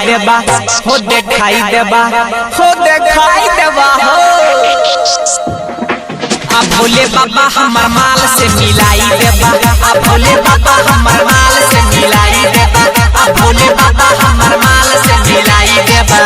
देबा हो देखाई देबा हो देखाई देबा हो। अब भोले बाबा हमर माल से मिलाई देबा, अब भोले बाबा हमर माल से मिलाई देबा, अब भोले बाबा हमर माल से मिलाई देबा।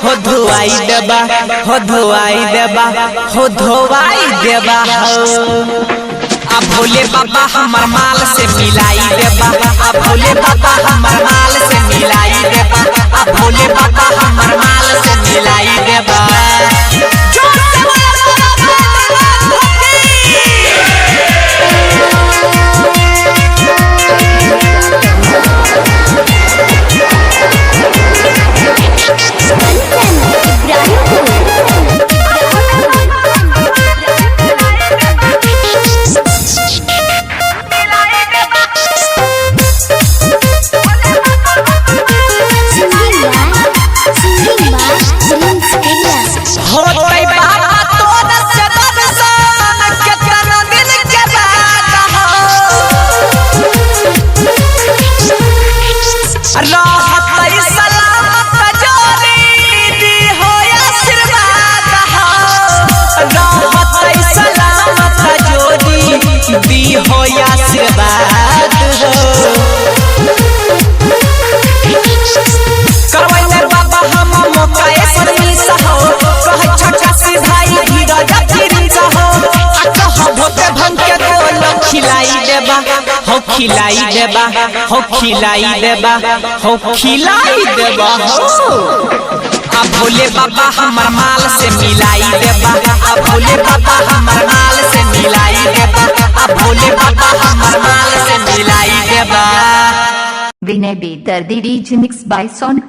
हो धोवाई देबा हो धोवाई देबा हो धोवाई देबा हो। अब भोले बाबा हमर माल से मिलाई देबा, अब भोले बाबा हमर माल से मिलाई देबा, अब भोले बाबा हमर माल से मिलाई देबा। दी हो आशीर्वाद हो करवैले बाबा हम मौका परमिश हो कह छोटा सी भाई धीरज प्रिंस हो आ कह भोते भंग के गोल खिलाई देबा हो खिलाई देबा हो खिलाई देबा हो खिलाई देबा हो। अब भोले बाबा हमर माल से मिलाई देबा, अब भोले बाबा हमर माल से मिलाई देबा, अब भोले बाबा हमर माल से मिलाई देबा। विनय बेदर्दी डीजे मिक्स बाय सोन।